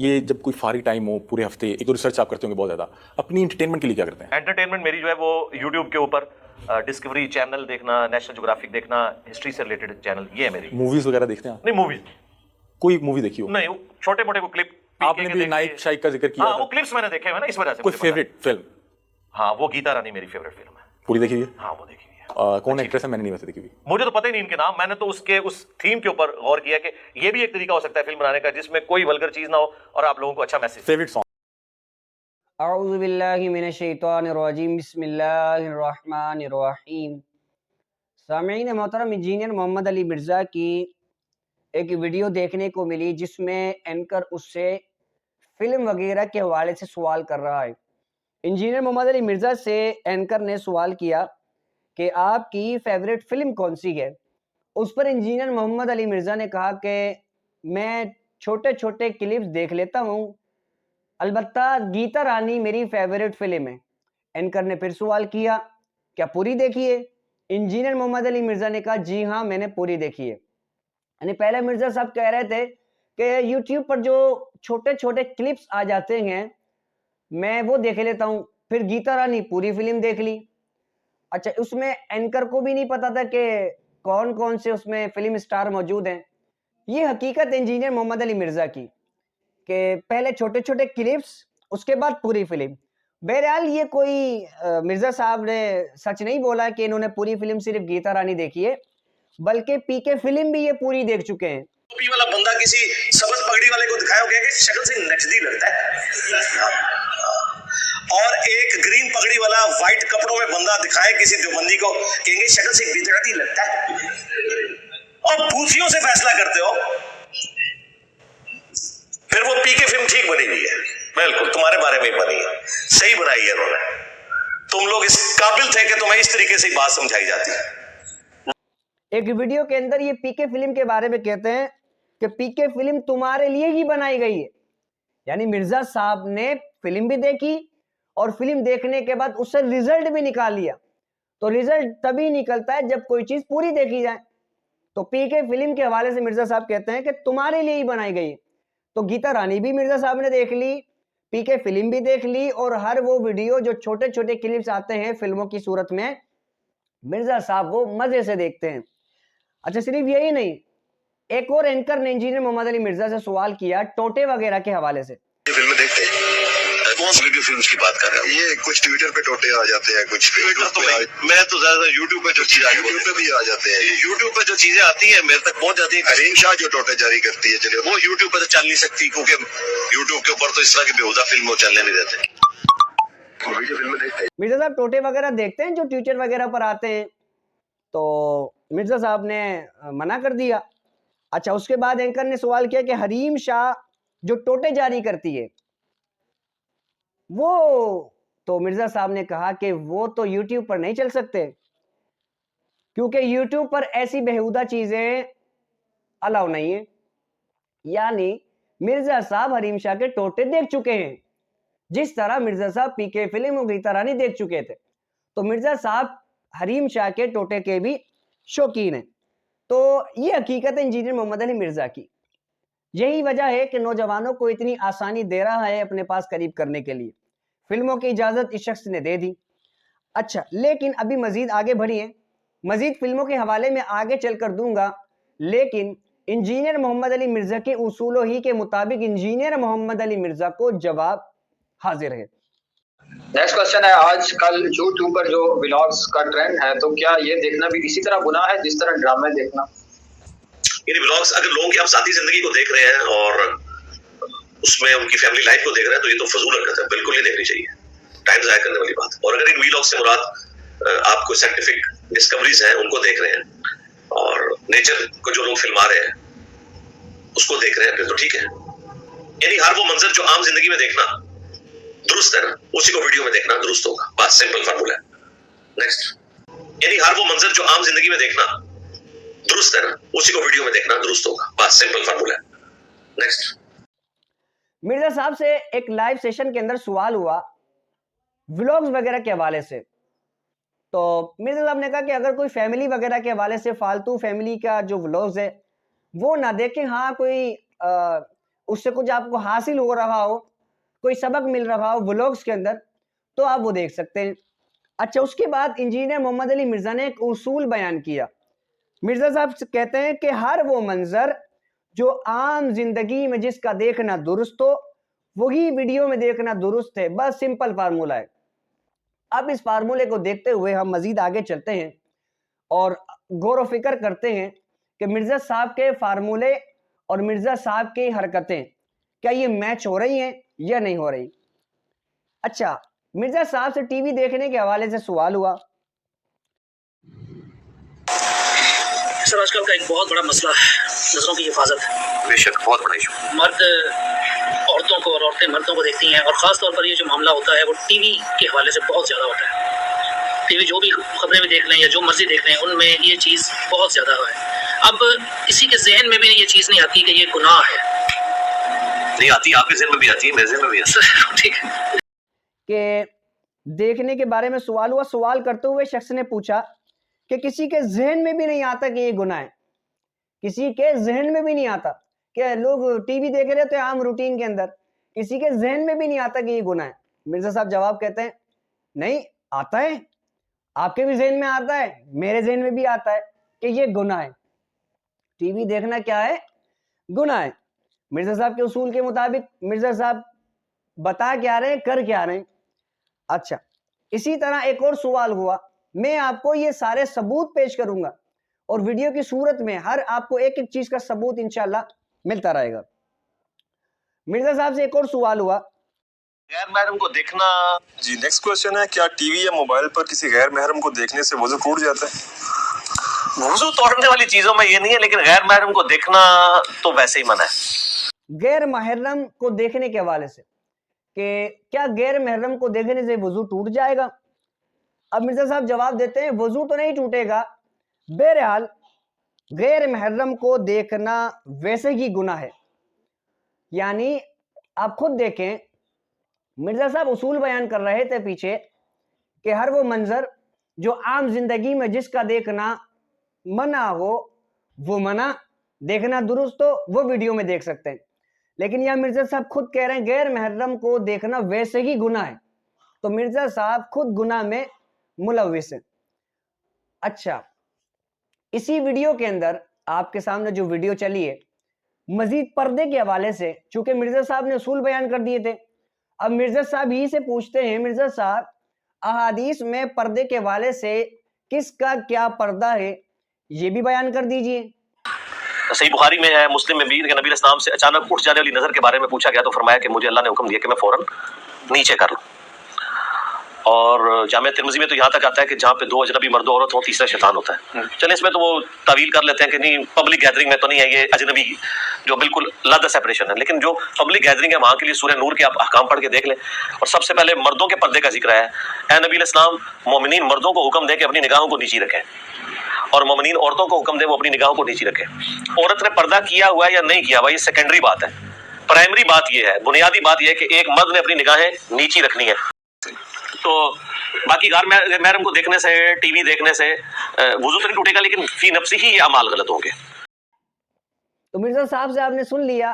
یہ جب کوئی فارغ ٹائم ہو پورے ہفتے، ایک تو ریسرچ آپ کرتے ہوں گے بہت زیادہ، اپنی انٹرٹینمنٹ کے لیے کیا کرتے ہیں؟ انٹرٹینمنٹ میری جو ہے وہ یوٹیوب کے اوپر ڈسکوری چینل دیکھنا، نیشنل جغرافک دیکھنا، ہسٹری سے ریلیٹڈ چینل، یہ ہے میری. موویز وغیرہ دیکھتے ہیں آپ؟ نہیں موویز کوئی مووی دیکھی ہو؟ نہیں، چھوٹے موٹے کو کلپ. آپ نے بھی نائک شائک کا ذکر کیا. ہاں وہ کلپس میں نے دیکھے ہوئے نا، اس وجہ سے. کوئی فیوریٹ فلم؟ ہاں وہ گیتا رانی میری فیوریٹ فلم ہے. پوری دیکھی ہوئی ہے؟ ہاں وہ دیکھی ہوئی ہے. کون ایکٹریس ہے؟ میں نے نہیں ویسے دیکھی ہوئی. مجھے تو پتہ ہی نہیں ان کے نام. میں نے تو اس تھیم کے اوپر غور کیا کہ یہ بھی ایک طریقہ ہو سکتا ہے فلم بنانے کا جس میں کوئی ولگر چیز نہ ہو اور آپ لوگوں کو اچھا میسج. Favourite song? اعوذ باللہ من الشیطان الرجیم، بسم اللہ الرحمن الرحیم. سامعین محترم، انجینئر محمد علی مرزا کی ایک ویڈیو دیکھنے کو ملی جس میں اینکر اس سے فلم وغیرہ کے حوالے سے سوال کر رہا ہے. انجینئر محمد علی مرزا سے اینکر نے سوال کیا کہ آپ کی فیوریٹ فلم کون سی ہے. اس پر انجینئر محمد علی مرزا نے کہا کہ میں چھوٹے چھوٹے کلپس دیکھ لیتا ہوں، البتہ گیتا رانی میری فیوریٹ فلم ہے. اینکر نے پھر سوال کیا کیا پوری دیکھی ہے؟ انجینئر محمد علی مرزا نے کہا جی ہاں میں نے پوری دیکھی ہے. یعنی پہلے مرزا صاحب کہہ رہے تھے کہ یوٹیوب پر جو چھوٹے چھوٹے کلپس آ جاتے ہیں میں وہ دیکھ لیتا ہوں، پھر گیتا رانی پوری فلم دیکھ لی. اچھا، اس میں اینکر کو بھی نہیں پتا تھا کہ کون کون سے اس میں فلم سٹار موجود ہیں. یہ حقیقت انجینئر محمد علی مرزا کی کہ پہلے چھوٹے چھوٹے کلپس، اس کے بعد پوری فلم. بہرحال یہ کوئی مرزا صاحب نے سچ نہیں بولا کہ انہوں نے پوری فلم صرف گیتا رانی دیکھی ہے، بلکہ پی کے فلم بھی یہ پوری دیکھ چکے ہیں. ٹوپی والا بندہ کسی سبز پگڑی والے کو دکھایا گیا کہ شکل سے نجدی لگتا ہے، اور ایک گرین پگڑی والا وائٹ کپڑوں میں بندہ دکھائے کسی دیوبندی کو، کہیں گے شکل سے بدعتی لگتا ہے. اور بوتھیوں سے فیصلہ کرتے ہو، پھر وہ پی کے فلم ٹھیک بنی ہوئی ہے، بالکل تمہارے بارے میں ہی بنی ہے، صحیح بنائی ہے انہوں نے. تم لوگ اس قابل تھے کہ تمہیں اس طریقے سے بات سمجھائی جاتی. ایک ویڈیو کے اندر یہ پی کے فلم کے بارے میں کہتے ہیں کہ پی کے فلم تمہارے لیے ہی بنائی گئی ہے. یعنی مرزا صاحب نے فلم بھی دیکھی اور فلم دیکھنے کے بعد اس سے ریزلٹ بھی نکال لیا. تو ریزلٹ تبھی نکلتا ہے جب کوئی چیز پوری دیکھی جائے. تو پی کے فلم کے حوالے سے مرزا صاحب کہتے ہیں کہ تمہارے لیے ہی بنائی گئی. تو گیتا رانی بھی مرزا صاحب نے دیکھ لی، پی کے فلم بھی دیکھ لی، اور ہر وہ ویڈیو جو چھوٹے چھوٹے کلپس آتے ہیں فلموں کی صورت میں مرزا صاحب وہ مزے سے دیکھتے ہیں. اچھا، صرف یہی نہیں، ایک اور اینکر نے انجینئر محمد علی مرزا سے سوال کیا ٹوٹے وغیرہ کے حوالے سے. فلمیں دیکھتے ہیں، کون سی ویڈیو فلمز کی بات کر رہے ہیں؟ یہ کچھ ٹویٹر پہ ٹوٹے آ جاتے ہیں، کچھ میں تو زیادہ یوٹیوب پہ جو چیز یوٹیوب پہ بھی آ جاتے ہیں. یوٹیوب پہ جو چیزیں آتی ہیں میرے تک پہنچ جاتی ہیں. حریم شاہ جو ٹوٹے جاری کرتی ہے، چلے وہ یوٹیوب پہ تو چل نہیں سکتی کیونکہ یوٹیوب کے اوپر تو اس طرح کی بےہودہ فلموں چلنے نہیں دیتے. ویڈیو فلمیں دیکھتے ہیں. مرزا صاحب ٹوٹے وغیرہ دیکھتے ہیں جو ٹویٹر وغیرہ پر آتے ہیں، تو مرزا صاحب نے منع کر دیا. اچھا، اس کے بعد اینکر نے سوال کیا کہ حریم شاہ جو ٹوٹے جاری کرتی ہے وہ، تو مرزا صاحب نے کہا کہ وہ تو یوٹیوب پر نہیں چل سکتے کیونکہ یوٹیوب پر ایسی بےہودہ چیزیں الاؤ نہیں ہیں. یعنی مرزا صاحب حریم شاہ کے ٹوٹے دیکھ چکے ہیں جس طرح مرزا صاحب پی کے فلم و گیتا رانی دیکھ چکے تھے. تو مرزا صاحب حریم شاہ کے ٹوٹے کے بھی شوقین ہیں. تو یہ حقیقت ہے انجینئر محمد علی مرزا کی. یہی وجہ ہے کہ نوجوانوں کو اتنی آسانی دے رہا ہے اپنے پاس قریب کرنے کے لیے. فلموں کی اجازت اس شخص نے دے دی. اچھا، لیکن ابھی مزید آگے بڑھیے، مزید فلموں کے حوالے میں آگے چل کر دوں گا، لیکن انجینئر محمد علی مرزا کے اصولوں ہی کے مطابق انجینئر محمد علی مرزا کو جواب حاضر ہے. نیکسٹ کوشچن ہے، آج کل یوٹیوب پر جو ولاگز کا ٹرینڈ ہے تو کیا یہ دیکھنا بھی اسی طرح گناہ ہے جس طرح ڈرامے دیکھنا؟ یعنی ولاگز اگر لوگوں کی آپ ذاتی زندگی کو دیکھ رہے ہیں اور اس میں ان کی فیملی لائف کو دیکھ رہے ہیں تو یہ تو فضول حرکت ہے، بالکل نہیں دیکھنی چاہیے، ٹائم ضائع کرنے والی بات. اور اگر ان ولاگ سے مراد آپ کو سائنٹیفک ڈسکوریز ہیں ان کو دیکھ رہے ہیں اور نیچر کو جو لوگ فلما رہے ہیں اس کو دیکھ رہے ہیں پھر تو ٹھیک ہے. یعنی ہر وہ منظر جو عام زندگی میں دیکھنا درست ہے نا، اسی کو ویڈیو میں دیکھنا درست ہوگا. بس سمپل فارمولا ہے. نیکسٹ. یعنی ہر وہ منظر جو عام زندگی میں دیکھنا درست ہے نا، اسی کو ویڈیو میں دیکھنا درست ہوگا. بس سمپل فارمولا ہے. نیکسٹ. مرزا صاحب سے ایک لائیو سیشن کے اندر سوال ہوا ولاگز وغیرہ کے حوالے سے. تو مرزا صاحب نے کہا کہ اگر کوئی فیملی وغیرہ کے حوالے سے فالتو فیملی کا جو ولاگز ہے وہ نہ دیکھیں، ہاں کوئی اس سے کچھ آپ کو حاصل ہو رہا ہو, کوئی سبق مل رہا ہو ولاگس کے اندر, تو آپ وہ دیکھ سکتے ہیں. اچھا, اس کے بعد انجینئر محمد علی مرزا نے ایک اصول بیان کیا. مرزا صاحب کہتے ہیں کہ ہر وہ منظر جو عام زندگی میں جس کا دیکھنا درست ہو وہی ویڈیو میں دیکھنا درست ہے. بس سمپل فارمولہ ہے. اب اس فارمولے کو دیکھتے ہوئے ہم مزید آگے چلتے ہیں اور غور و فکر کرتے ہیں کہ مرزا صاحب کے فارمولے اور مرزا صاحب کی حرکتیں کیا یہ میچ ہو رہی ہیں یا نہیں ہو رہی. اچھا, مرزا صاحب سے ٹی وی دیکھنے کے حوالے سے سوال ہوا. سر, آج کل کا ایک بہت بڑا مسئلہ ہے نظروں کی حفاظت. بے شک بہت بڑا ایشو. مرد عورتوں کو اور عورتیں مردوں کو دیکھتی ہیں, اور خاص طور پر یہ جو معاملہ ہوتا ہے وہ ٹی وی کے حوالے سے بہت زیادہ ہوتا ہے. ٹی وی جو بھی خبریں بھی دیکھ لیں یا جو مرضی دیکھ لیں, ان میں یہ چیز بہت زیادہ ہے. اب کسی کے ذہن میں بھی یہ چیز نہیں آتی کہ یہ گناہ ہے. نہیں آتی, آپ کے ذہن میں بھی آتی ہے, میرے ذہن میں بھی آتی ہے. ٹھیک ہے کہ دیکھنے کے بارے میں سوال ہوا. سوال کرتے ہوئے شخص نے پوچھا کہ کسی کے ذہن میں بھی نہیں آتا کہ یہ گناہ ہے. کسی کے ذہن میں بھی نہیں آتا کہ لوگ ٹی وی دیکھ رہے تھے عام روٹین کے اندر, کسی کے ذہن میں بھی نہیں آتا کہ یہ گناہ ہے. مرزا صاحب جواب کہتے ہیں نہیں آتا ہے, آپ کے بھی ذہن میں آتا ہے, میرے ذہن میں بھی آتا ہے کہ یہ گناہ ہے. ٹی وی دیکھنا کیا ہے؟ گناہ ہے. مرزا صاحب کے اصول کے مطابق مرزا صاحب بتا کیا رہے ہیں, کر کیا رہے ہیں. اچھا, اسی طرح ایک اور سوال ہوا. میں آپ کو یہ سارے ثبوت پیش کروں گا اور ویڈیو کی صورت میں ہر آپ کو ایک ایک چیز کا ثبوت انشاءاللہ ملتا رہے گا. مرزا صاحب سے ایک اور سوال ہوا. غیر محرم کو دیکھنا. جی, نیکسٹ کوشچن ہے, کیا ٹی وی یا موبائل پر کسی غیر محرم کو دیکھنے سے وضو ٹوٹ جاتا ہے؟ وضو توڑنے والی چیزوں میں یہ نہیں ہے, لیکن غیر محرم کو دیکھنا تو ویسے ہی منع ہے. غیر محرم کو دیکھنے کے حوالے سے کہ کیا غیر محرم کو دیکھنے سے وضو ٹوٹ جائے گا؟ اب مرزا صاحب جواب دیتے ہیں وضو تو نہیں ٹوٹے گا, بہرحال غیر محرم کو دیکھنا ویسے ہی گناہ ہے. یعنی آپ خود دیکھیں, مرزا صاحب اصول بیان کر رہے تھے پیچھے کہ ہر وہ منظر جو عام زندگی میں جس کا دیکھنا منع ہو وہ منع, دیکھنا درست ہو وہ ویڈیو میں دیکھ سکتے ہیں. لیکن یہ مرزا صاحب خود کہہ رہے ہیں غیر محرم کو دیکھنا ویسے ہی گناہ ہے. تو مرزا صاحب خود گناہ میں ملوث ہیں. اچھا, اسی ویڈیو کے اندر آپ کے سامنے جو ویڈیو چلی ہے, مزید پردے کے حوالے سے چونکہ مرزا صاحب نے اصول بیان کر دیے تھے, اب مرزا صاحب ہی سے پوچھتے ہیں مرزا صاحب احادیث میں پردے کے حوالے سے کس کا کیا پردہ ہے یہ بھی بیان کر دیجئے. صحیح بخاری میں ہے, مسلم میں بھی, کہ نبی علیہ السلام سے اچانک اٹھ جانے والی نظر کے بارے میں پوچھا گیا تو فرمایا کہ مجھے اللہ نے حکم دیا کہ میں فوراً نیچے کر لوں. اور جامع ترمذی میں تو یہاں تک آتا ہے کہ جہاں پہ دو اجنبی مرد و عورت ہوں تیسرا شیطان ہوتا ہے. چلیں اس میں تو وہ تعویل کر لیتے ہیں کہ نہیں پبلک گیدرنگ میں تو نہیں ہے, یہ اجنبی جو بالکل علیحدہ سیپریشن ہے. لیکن جو پبلک گیدرنگ ہے وہاں کے لیے سورہ نور کے آپ احکام پڑھ کے دیکھ لیں. اور سب سے پہلے مردوں کے پردے کا ذکر ہے. اے نبی علیہ السلام, مومنین مردوں کو حکم دے کہ اپنی نگاہوں کو نیچی رکھیں, اور مومنین عورتوں کو حکم دے وہ اپنی نگاہوں کو نیچی رکھیں. عورت نے پردہ کیا ہوا ہے یا نہیں کیا ہوا یہ سیکنڈری بات ہے. پرائمری بات یہ ہے, بنیادی بات یہ ہے کہ ایک مرد نے اپنی نگاہیں نیچی رکھنی ہے. تو باقی غیر محرم کو دیکھنے سے, ٹی وی دیکھنے سے وضو تو نہیں ٹوٹے گا, لیکن فی نفسی ہی یہ اعمال غلط ہوں گے. تو مرزا صاحب سے آپ نے سن لیا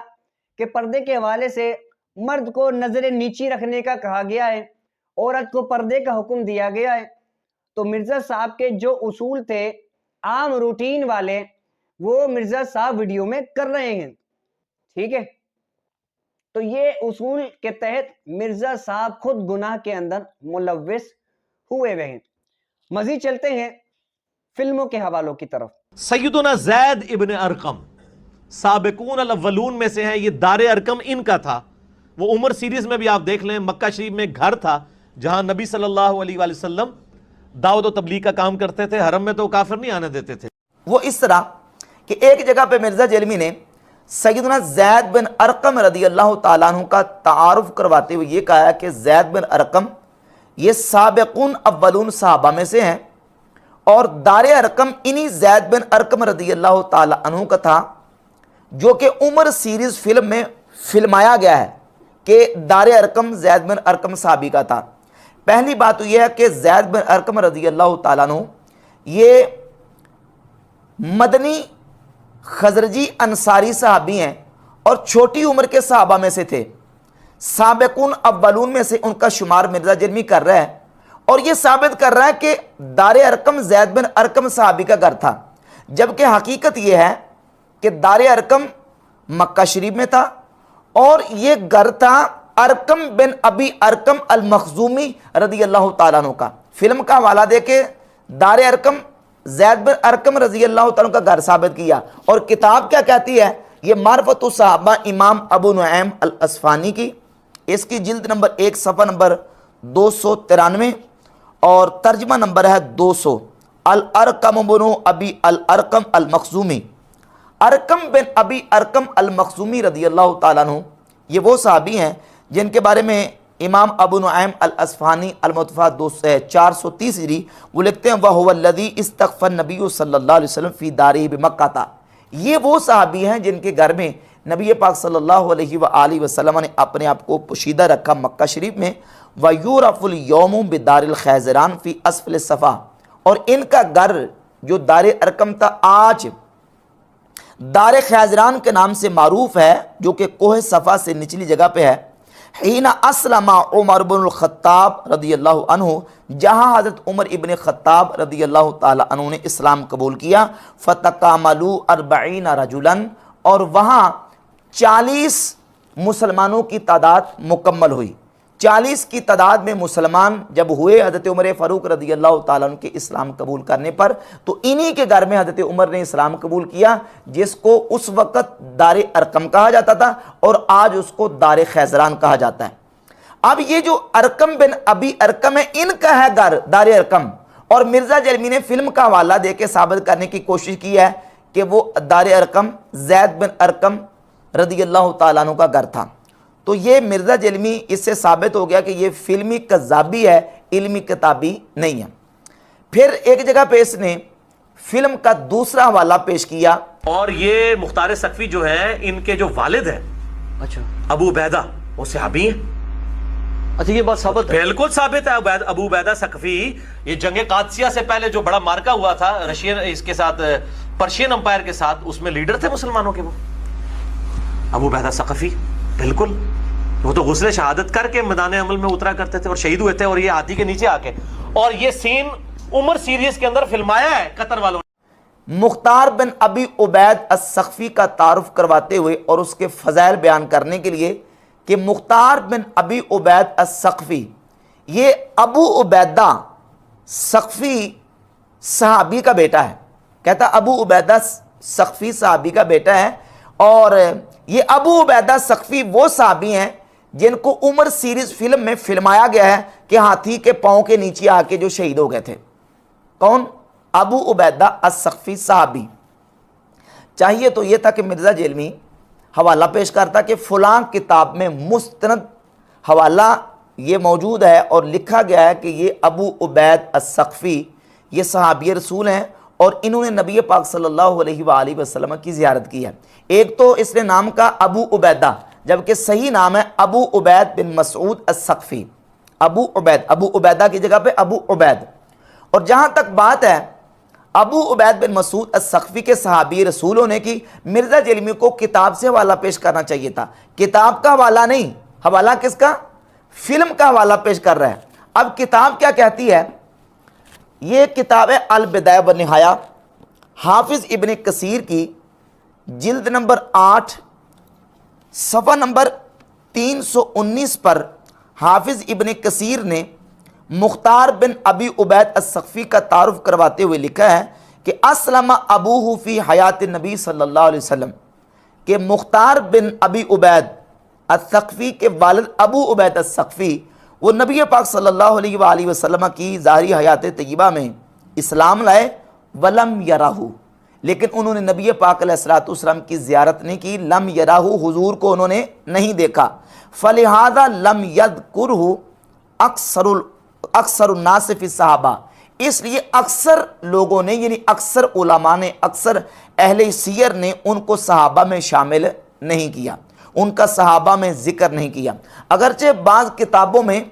کہ پردے کے حوالے سے مرد کو نظر نیچی رکھنے کا کہا گیا ہے, عورت کو پردے کا حکم دیا گیا ہے. تو مرزا صاحب کے جو اصول تھے عام روٹین والے وہ مرزا صاحب ویڈیو میں کر رہے ہیں. ٹھیک ہے, تو یہ اصول کے تحت مرزا صاحب خود گناہ کے اندر ملوث ہوئے ہوئے ہیں. مزید چلتے ہیں فلموں کے حوالوں کی طرف. سیدنا زید ابن ارقم سابقون الاولون میں سے ہیں. یہ دار ارقم ان کا تھا. وہ عمر سیریز میں بھی آپ دیکھ لیں, مکہ شریف میں گھر تھا جہاں نبی صلی اللہ علیہ وآلہ وسلم دعوت و تبلیغ کا کام کرتے تھے. حرم میں تو کافر نہیں آنے دیتے تھے. وہ اس طرح کہ ایک جگہ پہ مرزا جیلمی نے سیدنا زید بن ارقم رضی اللہ تعالیٰ عنہ کا تعارف کرواتے ہوئے یہ کہا کہ زید بن ارقم یہ سابقون اولون صحابہ میں سے ہیں, اور دار ارقم انہی زید بن ارقم رضی اللہ تعالیٰ عنہ کا تھا جو کہ عمر سیریز فلم میں فلمایا گیا ہے کہ دار ارقم زید بن ارقم صحابی کا تھا. پہلی بات تو یہ ہے کہ زید بن ارقم رضی اللہ تعالیٰ عنہ یہ مدنی خزرجی انصاری صحابی ہیں, اور چھوٹی عمر کے صحابہ میں سے تھے، سابقون اولون میں سے ان کا شمار مرزا جرمی کر رہا ہے، اور یہ ثابت کر رہا ہے کہ دار ارقم زید بن ارقم صحابی کا گھر تھا، جبکہ حقیقت یہ ہے کہ دار ارقم مکہ شریف میں تھا اور یہ گھر تھا ارقم بن ابی ارقم المخزومی رضی اللہ تعالیٰ عنہ کا۔ فلم کا حوالہ دے کے دار ارقم زید بن ارقم رضی اللہ تعالیٰ عنہ کا گھر ثابت کیا، اور کتاب کیا کہتی ہے؟ یہ معرفت الصحابہ امام ابو نعیم الاصفہانی کی، اس کی جلد نمبر 1 صفحہ نمبر 293 اور ترجمہ نمبر ہے 200۔ الارقم بن ابی الارقم المخزومی، ارقم بن ابی ارقم المخزومی رضی اللہ تعالیٰ عنہ، یہ وہ صحابی ہیں جن کے بارے میں امام ابو نعیم الاصفہانی المتوفیٰ 430 ہجری وہ لکھتے ہیں وَهُوَ الَّذِي اسْتَخْفَى النَّبِيُّ صلی اللہ علیہ وسلم فی دارہ بمکہ، یہ وہ صحابی ہیں جن کے گھر میں نبی پاک صلی اللہ علیہ وآلہ وسلم نے اپنے آپ کو پوشیدہ رکھا مکہ شریف میں۔ وَيُعْرَفُ الْيَوْمُ بِدَارِ الْخَیزران فی اسفل الصفا، اور ان کا گھر جو دار ارقم تھا آج دار خیزران کے نام سے معروف ہے، جو کہ کوہ صفا سے نچلی جگہ پہ ہے۔ حین اسلم عمر بن الخطاب رضی اللہ عنہ، جہاں حضرت عمر ابن خطاب رضی اللہ تعالی عنہ نے اسلام قبول کیا، فتکاملوا 40 رجلا، اور وہاں 40 مسلمانوں کی تعداد مکمل ہوئی۔ 40 کی تعداد میں مسلمان جب ہوئے حضرت عمر فاروق رضی اللہ تعالیٰ عنہ کے اسلام قبول کرنے پر، تو انہی کے گھر میں حضرت عمر نے اسلام قبول کیا، جس کو اس وقت دار ارقم کہا جاتا تھا اور آج اس کو دار خیزران کہا جاتا ہے۔ اب یہ جو ارقم بن ابی ارقم ہے، ان کا ہے گھر دار ارقم، اور مرزا جرمی نے فلم کا حوالہ دے کے ثابت کرنے کی کوشش کی ہے کہ وہ دار ارقم زید بن ارقم رضی اللہ تعالیٰ عنہ کا گھر تھا۔ تو یہ مرزا جلمی اس سے ثابت ہو گیا کہ یہ فلمی کذابی ہے، علمی کتابی نہیں ہے۔ پھر ایک جگہ پہ اس نے فلم کا دوسرا حوالہ پیش کیا، اور یہ مختار ثقفی جو ہیں ان کے جو والد ہیں اچھا ابو عبیدہ، وہ صحابی ہیں۔ اچھا یہ بات ثابت ہے؟ بالکل ثابت ہے۔ ابو عبیدہ ثقفی، یہ جنگ قادسیہ سے پہلے جو بڑا مارکا ہوا تھا رشین اس کے ساتھ پرشین امپائر کے ساتھ، اس میں لیڈر تھے مسلمانوں کے وہ ابو عبیدہ ثقفی۔ بالکل، وہ تو غسل شہادت کر کے میدان عمل میں اترا کرتے تھے اور شہید ہوئے تھے، اور یہ ہاتھی کے نیچے آ کے، اور یہ سین عمر سیریز کے اندر فلمایا ہے قطر والوں نے۔ مختار بن ابی عبید الثقفی کا تعارف کرواتے ہوئے اور اس کے فضائل بیان کرنے کے لیے کہ مختار بن ابی عبید الثقفی، یہ ابو عبیدہ ثقفی صحابی کا بیٹا ہے، کہتا ابو عبیدہ ثقفی صحابی کا بیٹا ہے، اور یہ ابو عبیدہ ثقفی وہ صحابی ہیں جن کو عمر سیریز فلم میں فلمایا گیا ہے کہ ہاتھی کے پاؤں کے نیچے آ کے جو شہید ہو گئے تھے۔ کون؟ ابو عبیدہ الثقفی صحابی۔ چاہیے تو یہ تھا کہ مرزا جیلمی حوالہ پیش کرتا کہ فلاں کتاب میں مستند حوالہ یہ موجود ہے اور لکھا گیا ہے کہ یہ ابو عبید الثقفی یہ صحابی رسول ہیں اور انہوں نے نبی پاک صلی اللہ علیہ وآلہ وسلم کی زیارت کی ہے۔ ایک تو اس نے نام کا ابو عبیدہ، جبکہ صحیح نام ہے ابو عبید بن مسعود الثقفی۔ ابو عبیدہ کی جگہ پہ ابو عبید۔ اور جہاں تک بات ہے ابو عبید بن مسعود الثقفی کے صحابی رسول ہونے کی، مرزا جیلمی کو کتاب سے حوالہ پیش کرنا چاہیے تھا، کتاب کا حوالہ نہیں۔ حوالہ کس کا؟ فلم کا حوالہ پیش کر رہا ہے۔ اب کتاب کیا کہتی ہے؟ یہ کتاب ہے البدایہ والنہایہ، حافظ ابن کثیر کی، جلد نمبر 8 صفحہ نمبر 319 پر حافظ ابن کثیر نے مختار بن ابی عبید الثقفی کا تعارف کرواتے ہوئے لکھا ہے کہ اسلم ابوہ فی حیات النبی صلی اللہ علیہ وسلم، کہ مختار بن ابی عبید الثقفی کے والد ابو عبید الثقفی وہ نبی پاک صلی اللہ علیہ وآلہ وسلم کی ظاہری حیات طیبہ میں اسلام لائے، ولم یراہ، لیکن انہوں نے نبی پاک علیہ الصلوۃ والسلام کی زیارت نہیں کی، لم یراہ، حضور کو انہوں نے نہیں دیکھا، فلہذا لم یذکرہ اکثر الناس فی الصحابہ، اس لیے اکثر لوگوں نے یعنی اکثر علماء نے، اکثر اہل سیر نے ان کو صحابہ میں شامل نہیں کیا، ان کا صحابہ میں ذکر نہیں کیا۔ اگرچہ بعض کتابوں میں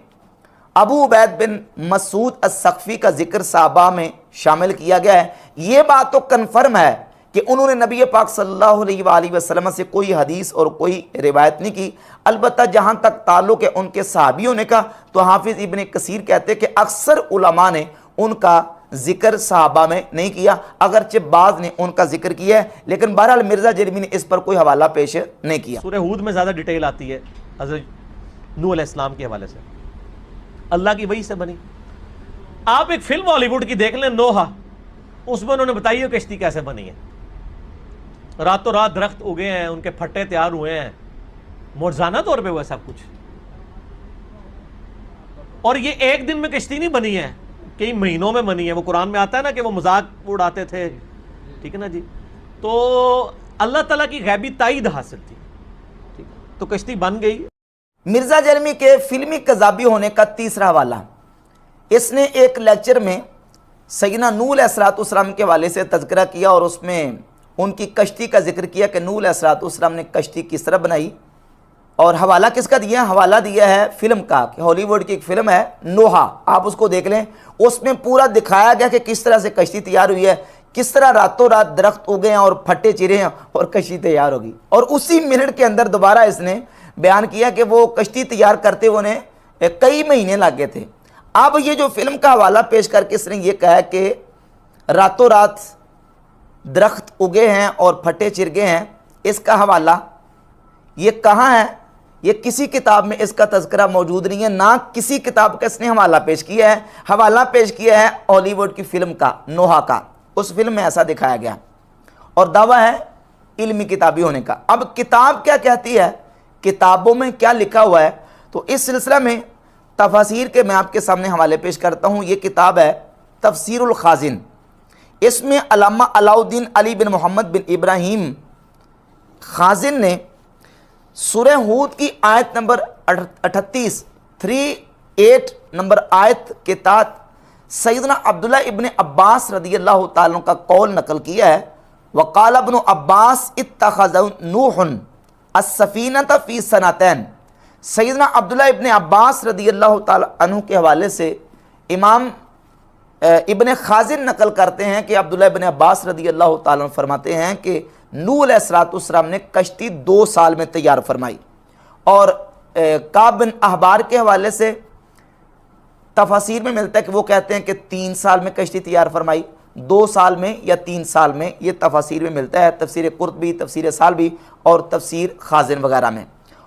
ابو عبید بن مسعود الثقفی کا ذکر صحابہ میں شامل کیا گیا ہے، یہ بات تو کنفرم ہے کہ انہوں نے نبی پاک صلی اللہ علیہ وآلہ وسلم سے کوئی حدیث اور کوئی روایت نہیں کی، البتہ جہاں تک تعلق ہے ان کے صحابی ہونے کا تو حافظ ابن کثیر کہتے ہیں کہ اکثر علماء نے ان کا ذکر صحابہ میں نہیں کیا، اگرچہ بعض نے ان کا ذکر کیا ہے، لیکن بہرحال مرزا جرمی نے اس پر کوئی حوالہ پیش نہیں کیا۔ سورہ ہود میں زیادہ ڈیٹیل آتی ہے حضرت نوح علیہ السلام کے حوالے سے، اللہ کی وحی سے بنی۔ آپ ایک فلم ہالی ووڈ کی دیکھ لیں نوحہ، اس میں انہوں نے بتائی ہے کشتی کیسے بنی ہے، راتوں رات درخت اگے ہیں، ان کے پھٹے تیار ہوئے ہیں، معجزانہ طور پہ ہوا سب کچھ، اور یہ ایک دن میں کشتی نہیں بنی ہے، کئی مہینوں میں بنی ہے۔ وہ قرآن میں آتا ہے نا کہ وہ مذاق اڑاتے تھے، ٹھیک ہے نا جی، تو اللہ تعالیٰ کی غیبی تائید حاصل تھی، ٹھیک ہے، تو کشتی بن گئی۔ مرزا جرمی کے فلمی قذابی ہونے کا تیسرا حوالہ، اس نے ایک لیکچر میں سیدنا نوح علیہ السلام کے حوالے سے تذکرہ کیا اور اس میں ان کی کشتی کا ذکر کیا کہ نوح علیہ السلام نے کشتی کس طرح بنائی، اور حوالہ کس کا دیا؟ حوالہ دیا ہے فلم کا، کہ ہالی ووڈ کی ایک فلم ہے نوحہ، آپ اس کو دیکھ لیں، اس میں پورا دکھایا گیا کہ کس طرح سے کشتی تیار ہوئی ہے، کس طرح راتوں رات درخت اگے ہیں اور پھٹے چرے ہیں اور کشتی تیار ہوگی، اور اسی منٹ کے اندر دوبارہ اس نے بیان کیا کہ وہ کشتی تیار کرتے ہوئے انہیں کئی مہینے لگ گئے تھے۔ اب یہ جو فلم کا حوالہ پیش کر کے اس نے یہ کہا کہ راتوں رات درخت اگے ہیں اور پھٹے چر گئے ہیں، اس کا حوالہ یہ کہاں ہے؟ یہ کسی کتاب میں اس کا تذکرہ موجود نہیں ہے، نہ کسی کتاب کا اس نے حوالہ پیش کیا ہے۔ حوالہ پیش کیا ہے ہالی ووڈ کی فلم کا، نوحہ کا، اس فلم میں ایسا دکھایا گیا اور دعویٰ ہے علمی کتابی ہونے کا۔ اب کتاب کیا کہتی ہے، کتابوں میں کیا لکھا ہوا ہے، تو اس سلسلہ میں تفاسیر کے میں آپ کے سامنے حوالے پیش کرتا ہوں۔ یہ کتاب ہے تفسیر الخازن، اس میں علامہ علاء الدین علی بن محمد بن ابراہیم خازن نے سورہ ہود کی آیت نمبر 38 نمبر آیت کے تحت سیدنا عبداللہ ابن عباس رضی اللہ تعالیٰ کا قول نقل کیا ہے، وقال ابن عباس اتخذ نوح السفینۃ فی سنتین۔ سیدنا عبداللہ ابن عباس رضی اللہ تعالیٰ عنہ کے حوالے سے امام ابن خازن نقل کرتے ہیں کہ عبداللہ ابن عباس رضی اللہ تعالیٰ عنہ فرماتے ہیں کہ نوح علیہ السلام نے کشتی 2 سال میں تیار فرمائی، اور کعب بن احبار کے حوالے سے تفاسیر میں ملتا ہے کہ وہ کہتے ہیں کہ 3 سال میں کشتی تیار فرمائی، 2 سال میں یا 3 سال میں، یہ تفاسیر میں ملتا ہے، تفسیر قرطبی، تفسیر سالبی اور تفسیر خازن وغیرہ میں۔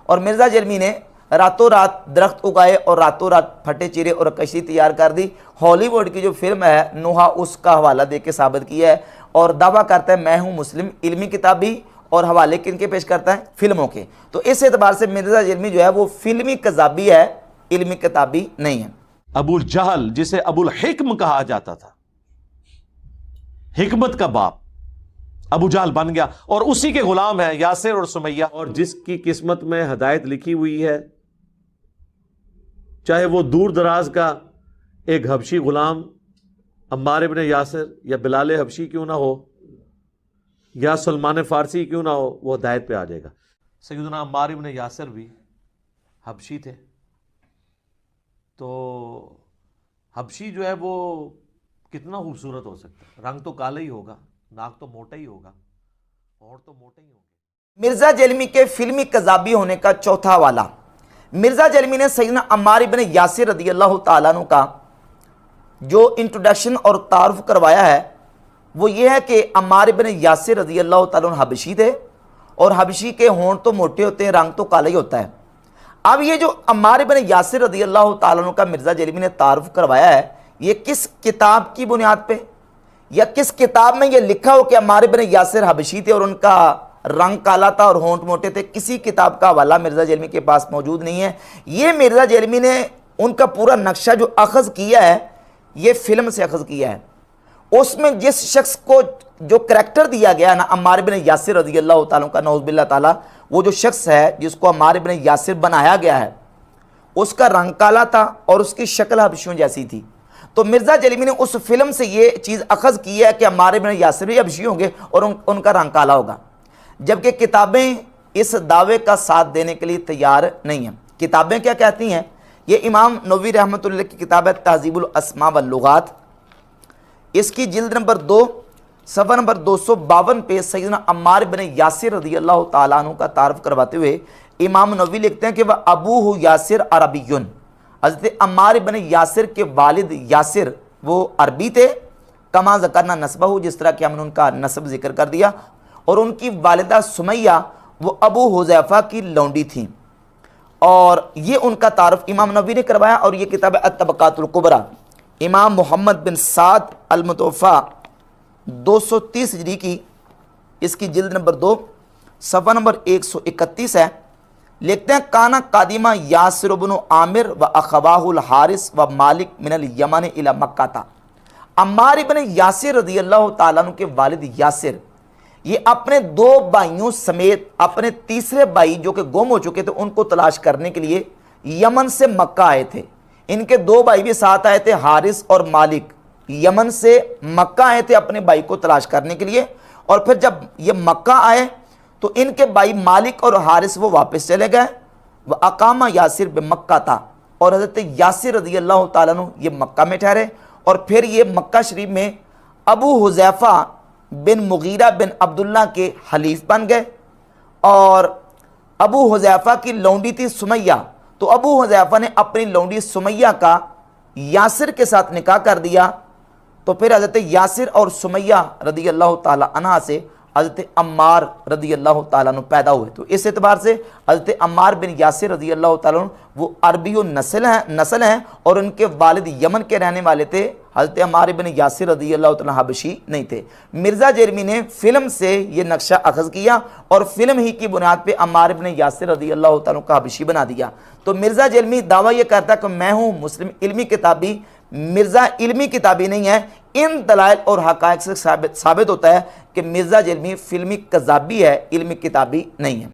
اور مرزا جرمی نے راتوں رات درخت اگائے اور راتوں رات پھٹے چیرے اور کشتی تیار کر دی۔ ہالی ووڈ کی جو فلم ہے نوحہ، اس کا حوالہ دے کے ثابت کیا ہے اور دعویٰ کرتا ہے میں ہوں مسلم، علمی کتابی، اور حوالے کن کے پیش کرتا ہے؟ فلموں کے۔ تو اس اعتبار سے مرزا جرمی جو ہے وہ فلمی قذابی ہے، علمی کتابی نہیں ہے۔ ابو جہل جسے ابو الحکم کہا جاتا تھا، حکمت کا باپ، ابو جہل بن گیا، اور اسی کے غلام ہیں یاسر اور سمیہ، اور جس کی قسمت میں ہدایت لکھی ہوئی ہے، چاہے وہ دور دراز کا ایک حبشی غلام عمار ابن یاسر یا بلال حبشی کیوں نہ ہو یا سلمان فارسی کیوں نہ ہو، وہ ہدایت پہ آ جائے گا۔ سیدنا عمار ابن یاسر بھی حبشی تھے، تو حبشی جو ہے وہ کتنا خوبصورت ہو سکتا ہے، رنگ تو کالا ہی ہوگا، ناک تو موٹا ہی ہوگا، اور تو موٹے ہی ہوں گے۔ مرزا جرمی کے فلمی قذابی ہونے کا چوتھا حوالہ، مرزا جرمی نے سیدنا عمار ابن یاسر رضی اللہ تعالیٰ عنہ کا جو انٹروڈکشن اور تعارف کروایا ہے وہ یہ ہے کہ عمار ابن یاسر رضی اللہ تعالیٰ عنہ حبشی تھے، اور حبشی کے ہونٹ تو موٹے ہوتے ہیں، رنگ تو کالا ہی ہوتا ہے۔ اب یہ جو عمار ابن یاسر رضی اللہ تعالیٰ عنہ کا مرزا جرمی نے تعارف کروایا ہے، یہ کس کتاب کی بنیاد پہ، یا کس کتاب میں یہ لکھا ہو کہ عمار ابن یاسر حبشی تھے اور ان کا رنگ کالا تھا اور ہونٹ موٹے تھے، کسی کتاب کا حوالہ مرزا جرمی کے پاس موجود نہیں ہے۔ یہ مرزا جرمی نے ان کا پورا نقشہ جو اخذ کیا ہے یہ فلم سے اخذ کیا ہے۔ اس میں جس شخص کو جو کریکٹر دیا گیا نا عمار ابن یاسر رضی اللہ تعالیٰ کا، نعوذ باللہ تعالیٰ، وہ جو شخص ہے جس کو عمار ابن یاسر بنایا گیا ہے، اس کا رنگ کالا تھا اور اس کی شکل حبشیوں جیسی تھی۔ تو مرزا جرمی نے اس فلم سے یہ چیز اخذ کی ہے کہ عمار ابن یاسر بھی حبشی ہوں گے اور ان کا رنگ کالا ہوگا، جبکہ کتابیں اس دعوے کا ساتھ دینے کے لیے تیار نہیں ہیں۔ کتابیں کیا کہتی ہیں؟ یہ امام نووی رحمۃ اللہ کی کتاب ہے تہذیب الاسماء واللغات، اس کی جلد نمبر 2 صفحہ نمبر 252 پہ سیدنا عمار بن یاسر رضی اللہ تعالیٰ عنہ کا تعارف کرواتے ہوئے امام نووی لکھتے ہیں کہ وہ ابوہ یاسر عربیٌ، حضرت عمار بن یاسر کے والد یاسر وہ عربی تھے، کما ذکرنا نسبہ، جس طرح کہ ہم نے ان کا نسب ذکر کر دیا، اور ان کی والدہ سمیہ وہ ابو حذیفہ کی لونڈی تھیں، اور یہ ان کا تعارف امام نووی نے کروایا۔ اور یہ کتاب الطبقات الکبریٰ امام محمد بن سعد المتوفیٰ 230 ہجری کی، اس کی جلد نمبر 2 صفحہ نمبر 131 ہے، لکھتے ہیں کانا قادمہ یاسر بن عامر و اخواہ الحارث و مالک من الیمن الی مکہ تھا۔ عمار بن یاسر رضی اللہ تعالیٰ عنہ کے والد یاسر یہ اپنے 2 بھائیوں سمیت اپنے تیسرے بھائی جو کہ گم ہو چکے تھے ان کو تلاش کرنے کے لیے یمن سے مکہ آئے تھے۔ ان کے 2 بھائی بھی ساتھ آئے تھے، حارث اور مالک، یمن سے مکہ آئے تھے اپنے بھائی کو تلاش کرنے کے لیے، اور پھر جب یہ مکہ آئے تو ان کے بھائی مالک اور حارث وہ واپس چلے گئے۔ وہ اقامہ یاسر بمکہ تھا، اور حضرت یاسر رضی اللہ تعالیٰ عنہ یہ مکہ میں ٹھہرے، اور پھر یہ مکہ شریف میں ابو حذیفہ بن مغیرہ بن عبداللہ کے حلیف بن گئے، اور ابو حذیفہ کی لونڈی تھی سمیہ، تو ابو حذیفہ نے اپنی لونڈی سمیہ کا یاسر کے ساتھ نکاح کر دیا، تو پھر حضرت یاسر اور سمیہ رضی اللہ تعالیٰ عنہ سے حضرت عمار رضی اللہ تعالیٰ عنہ پیدا ہوئے۔ تو اس اعتبار سے حضرت عمار بن یاسر رضی اللہ تعالیٰ عنہ وہ عربی و نسل ہیں، اور ان کے والد یمن کے رہنے والے تھے۔ حضرت عمار بن یاسر رضی اللہ تعالیٰ عنہ حبشی نہیں تھے۔ مرزا جرمی نے فلم سے یہ نقشہ اخذ کیا، اور فلم ہی کی بنیاد پہ عمار بن یاسر رضی اللہ تعالیٰ عنہ کا حبشی بنا دیا۔ تو مرزا جرمی دعویٰ یہ کرتا ہے کہ میں ہوں مسلم علمی کتابی، مرزا علمی کتابی نہیں ہے۔ ان دلائل اور حقائق سے ثابت ہوتا ہے کہ مرزا جرمی فلمی کذابی ہے، علمی کتابی نہیں ہے۔